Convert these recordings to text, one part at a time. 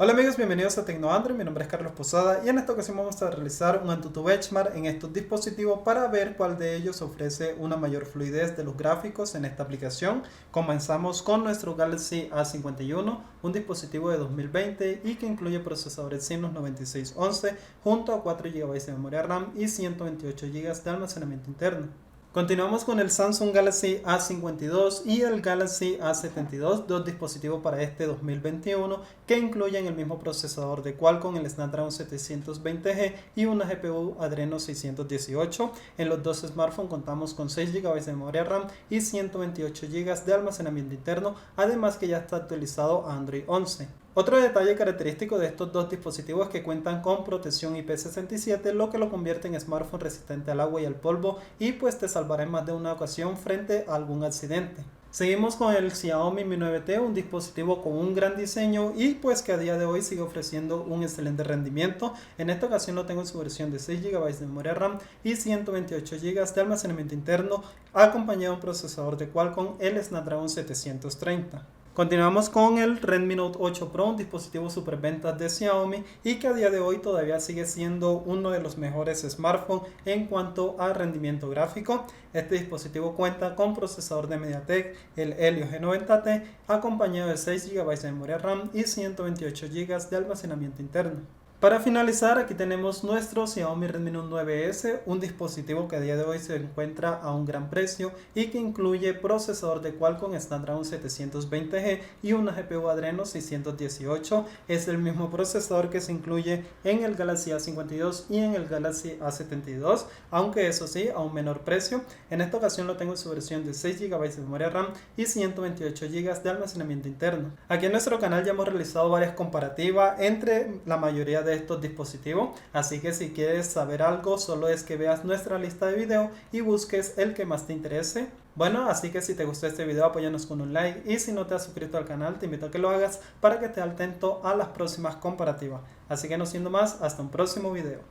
Hola amigos, bienvenidos a TecnoAndroid, mi nombre es Carlos Posada y en esta ocasión vamos a realizar un Antutu benchmark en estos dispositivos para ver cuál de ellos ofrece una mayor fluidez de los gráficos en esta aplicación. Comenzamos con nuestro Galaxy A51, un dispositivo de 2020 y que incluye procesador Exynos 9611 junto a 4 GB de memoria RAM y 128 GB de almacenamiento interno. Continuamos con el Samsung Galaxy A52 y el Galaxy A72, dos dispositivos para este 2021 que incluyen el mismo procesador de Qualcomm, el Snapdragon 720G y una GPU Adreno 618. En los dos smartphones contamos con 6 GB de memoria RAM y 128 GB de almacenamiento interno, además que ya está actualizado a Android 11. Otro detalle característico de estos dos dispositivos es que cuentan con protección IP67, lo que lo convierte en smartphone resistente al agua y al polvo y pues te salvará en más de una ocasión frente a algún accidente. Seguimos con el Xiaomi Mi 9T, un dispositivo con un gran diseño y pues que a día de hoy sigue ofreciendo un excelente rendimiento. En esta ocasión lo tengo en su versión de 6 GB de memoria RAM y 128 GB de almacenamiento interno, acompañado de un procesador de Qualcomm, el Snapdragon 730. Continuamos con el Redmi Note 8 Pro, un dispositivo superventas de Xiaomi y que a día de hoy todavía sigue siendo uno de los mejores smartphones en cuanto a rendimiento gráfico. Este dispositivo cuenta con procesador de MediaTek, el Helio G90T, acompañado de 6 GB de memoria RAM y 128 GB de almacenamiento interno. Para finalizar, aquí tenemos nuestro Xiaomi Redmi Note 9S, un dispositivo que a día de hoy se encuentra a un gran precio y que incluye procesador de Qualcomm Snapdragon 720G y una GPU Adreno 618. Es el mismo procesador que se incluye en el Galaxy A52 y en el Galaxy A72, aunque eso sí, a un menor precio. En esta ocasión lo tengo en su versión de 6 GB de memoria RAM y 128 GB de almacenamiento interno. Aquí en nuestro canal ya hemos realizado varias comparativas entre la mayoría de estos dispositivos, así que si quieres saber algo solo es que veas nuestra lista de videos y busques el que más te interese. Bueno, así que si te gustó este video apóyanos con un like y si no te has suscrito al canal te invito a que lo hagas para que estés atento a las próximas comparativas. Así que no siendo más, hasta un próximo video.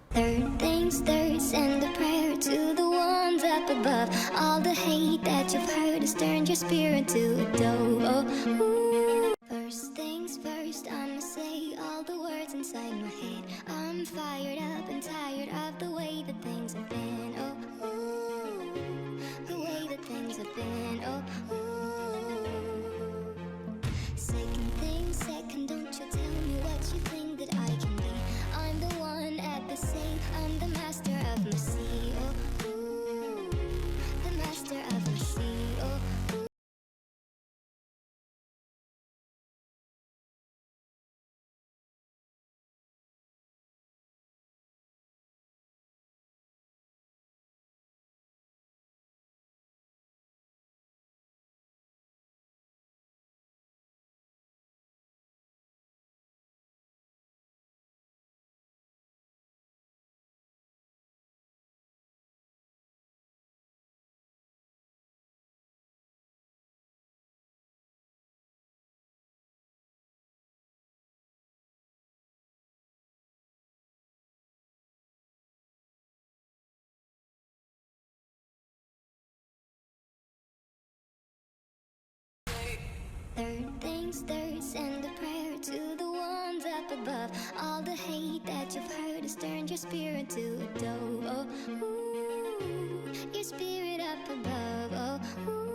First things first, I'ma say all the words inside my head. I'm fired up and tired of the way that things have been. Oh, ooh, the way that things have been. Oh, ooh. Second thing, second, don't you tell me what you think that I can be. I'm the one at the same, I'm the master of my sea. Oh, ooh, the master of my sea. Oh, ooh. Third things third, send a prayer to the ones up above. All the hate that you've heard has turned your spirit to a dove. Oh, ooh, your spirit up above. Oh, ooh.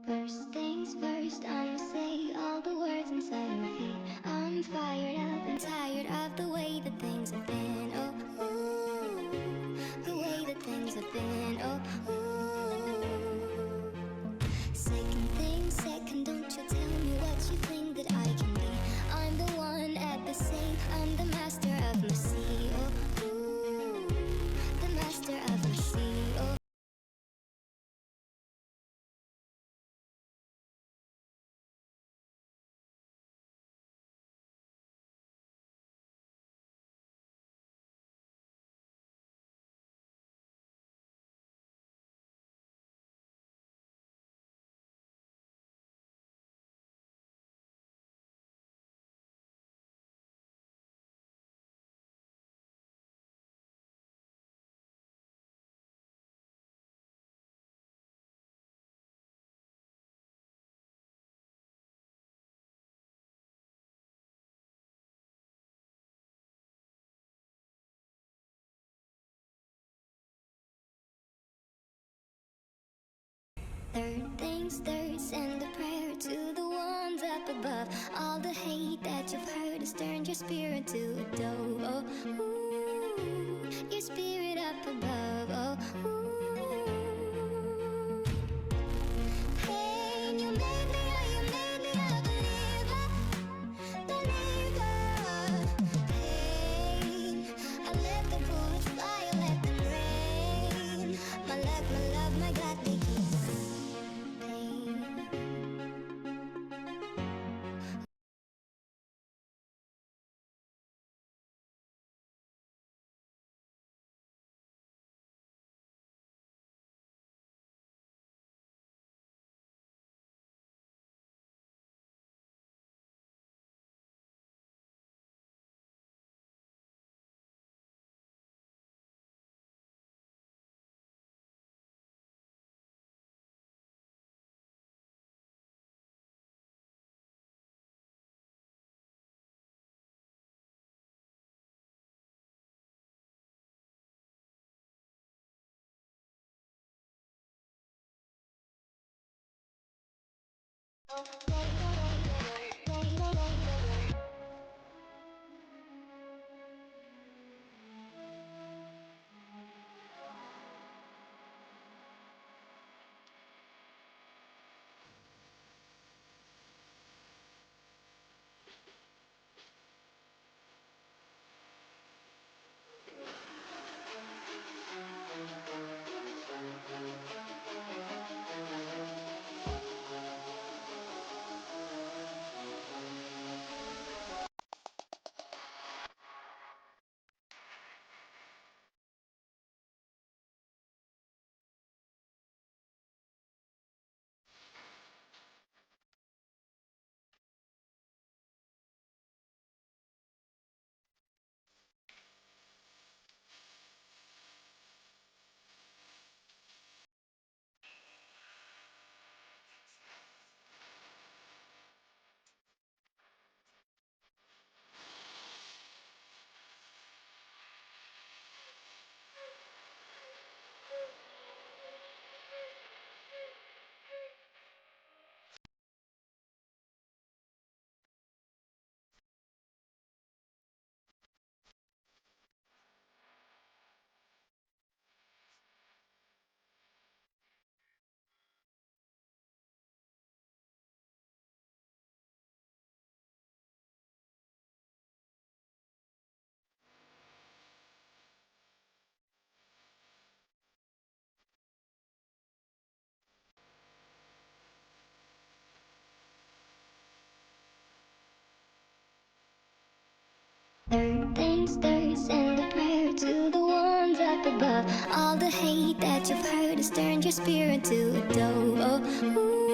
First things first, I'ma say all the words inside my head. I'm fired up and tired of the way that things have been. Oh, ooh, the way that things have been. Oh, ooh. Second thing, second, don't you tell me what you think that I can be. I'm the one at the same, I'm the master of my sea. Oh, ooh, the master of my sea. Oh. Third things third, send a prayer to the ones up above. All the hate that you've heard has turned your spirit to a dove. Oh, ooh, your spirit up above. Oh, ooh. Pain, you made me a believer, believer. Pain, I let the bullets fly, I let them rain. My luck, my love, my God, they keep pain. Third things third, send a prayer to the ones up above. All the hate that you've heard has turned your spirit to a dove. Oh, ooh.